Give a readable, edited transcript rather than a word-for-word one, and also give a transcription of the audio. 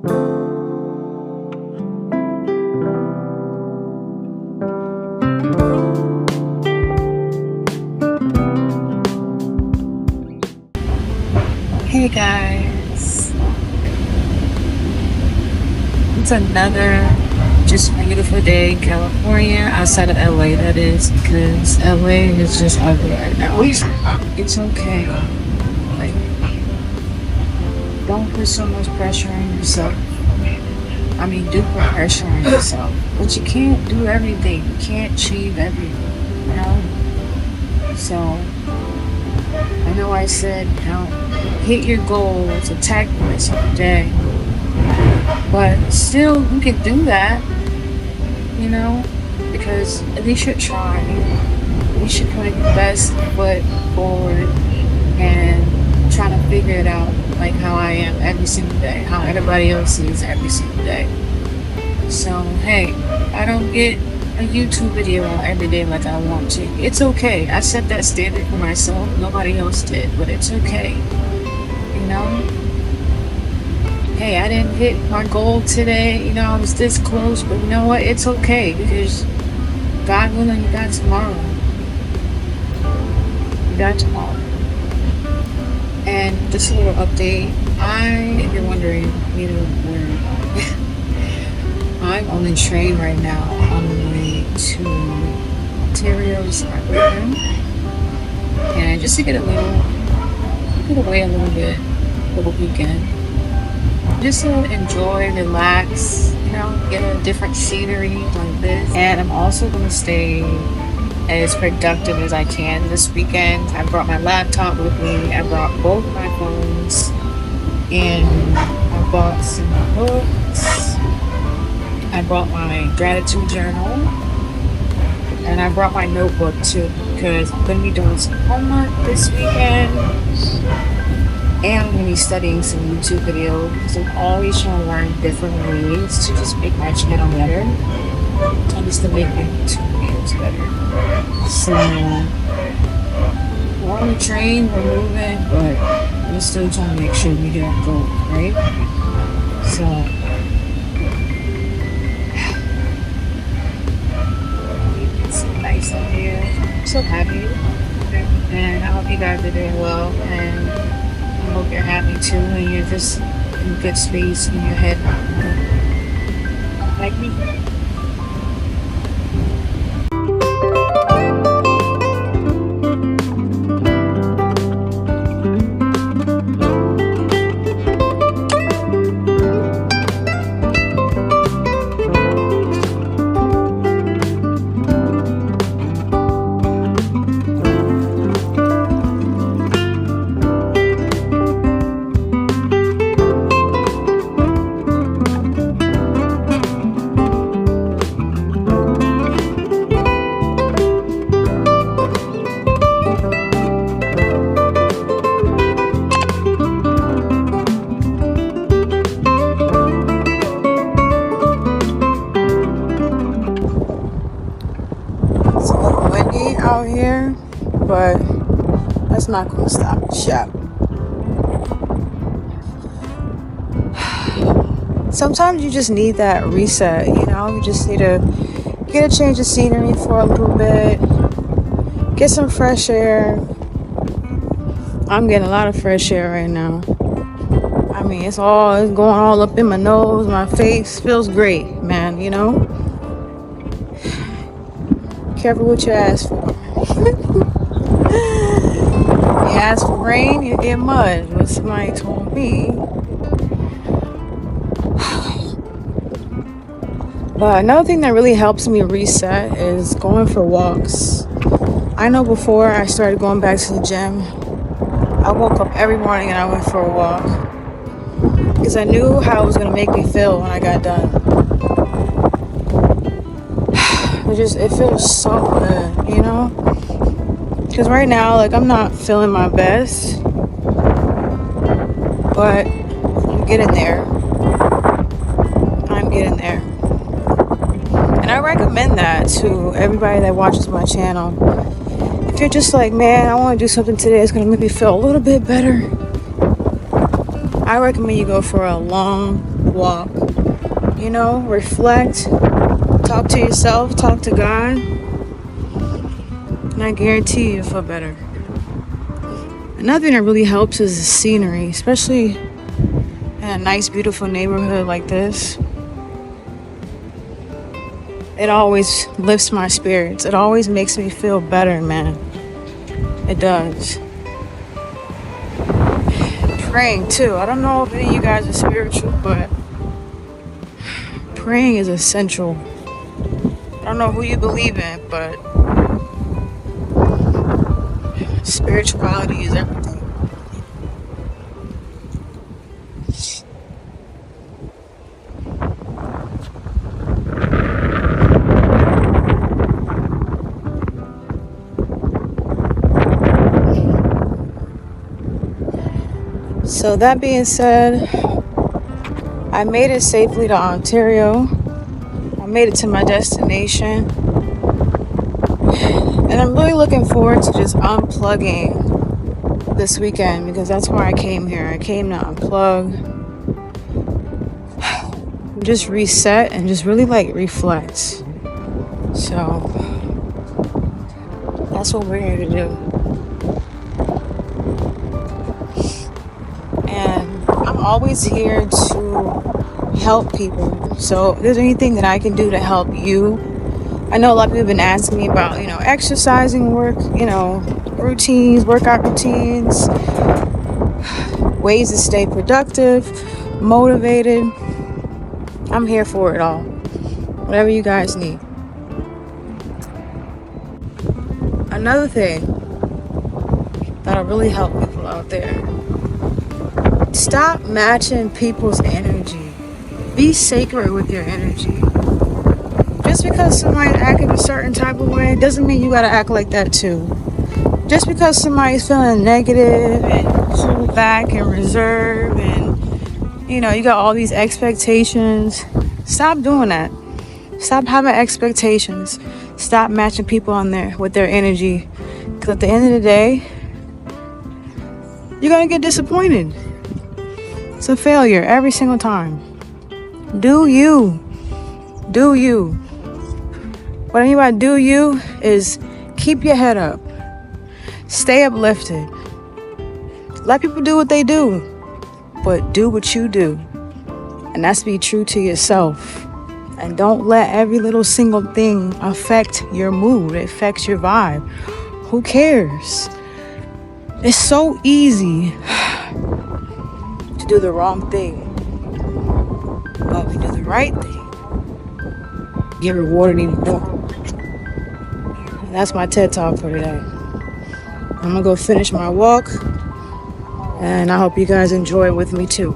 Hey guys, it's another just beautiful day in California, outside of LA, that is, because LA is just ugly right now. It's okay. Like, don't put so much pressure on yourself. I mean, do put pressure on yourself, but you can't do everything. You can't achieve everything, you know? So, I know I said, hit your goals, attack points every day. But still, you can do that, you know, because at least you're trying. You should put your best foot forward and try to figure it out, like how I am every single day, how everybody else is every single day. So, hey, I don't get a YouTube video out every day like I want to. It's okay. I set that standard for myself. Nobody else did, but it's okay. You know? Hey, I didn't hit my goal today. You know, I was this close, but you know what? It's okay because God willing, you got tomorrow. You got tomorrow. And just a little update. If you're wondering, you know, where I'm on the train right now on the way to Ontario's Heartbreaker. And just to get away a little bit for the weekend. Just to enjoy, relax, you know, get a different scenery like this. And I'm also going to stay as productive as I can this weekend. I brought my laptop with me. I brought both my phones. And I bought some books. I brought my gratitude journal. And I brought my notebook too, because I'm going to be doing some homework this weekend. And I'm going to be studying some YouTube videos because I'm always trying to learn different ways to just make my channel better and just to make my YouTube videos better. So, we're on the train, we're moving, but we're still trying to make sure we get our goal, right? So, it's nice out here. I'm so happy. And I hope you guys are doing well. And I hope you're happy too, and you're just in good space in your head, like me. Out here, but that's not gonna stop the shop. Sometimes you just need that reset, you know. You just need to get a change of scenery for a little bit, get some fresh air. I'm getting a lot of fresh air right now. I mean, it's going all up in my nose, my face. Feels great, man, you know. Careful what you ask for. You ask for rain, you get mud. What somebody told me. But another thing that really helps me reset is going for walks. I know before I started going back to the gym, I woke up every morning and I went for a walk. Because I knew how it was going to make me feel when I got done. It feels so good, you know? Because right now, like, I'm not feeling my best. But I'm getting there. And I recommend that to everybody that watches my channel. If you're just like, man, I want to do something today that's going to make me feel a little bit better, I recommend you go for a long walk. You know, reflect, talk to yourself, talk to God, and I guarantee you'll feel better. Another thing that really helps is the scenery, especially in a nice, beautiful neighborhood like this. It always lifts my spirits. It always makes me feel better, man. It does. Praying too. I don't know if any of you guys are spiritual, but praying is essential. I don't know who you believe in, but spirituality is everything. So that being said, I made it safely to Ontario. I made it to my destination. And I'm really looking forward to just unplugging this weekend because that's why I came here. I came to unplug, just reset, and just really reflect. So that's what we're here to do. And I'm always here to help people. So if there's anything that I can do to help you, I know a lot of people have been asking me about, exercising work, routines, workout routines, ways to stay productive, motivated. I'm here for it all. Whatever you guys need. Another thing that'll really help people out there. Stop matching people's energy. Be sacred with your energy. Just because somebody's acting a certain type of way doesn't mean you gotta act like that too. Just because somebody's feeling negative and pulled back and reserved and you got all these expectations, stop doing that. Stop having expectations. Stop matching people with their energy. Because at the end of the day, you're gonna get disappointed. It's a failure every single time. Do you. What I mean by do you is keep your head up. Stay uplifted. Let people do what they do, but do what you do. And that's be true to yourself. And don't let every little single thing affect your mood. It affects your vibe. Who cares? It's so easy to do the wrong thing. But we do the right thing, get rewarded even more. And that's my TED Talk for today. I'm gonna go finish my walk, and I hope you guys enjoy it with me too.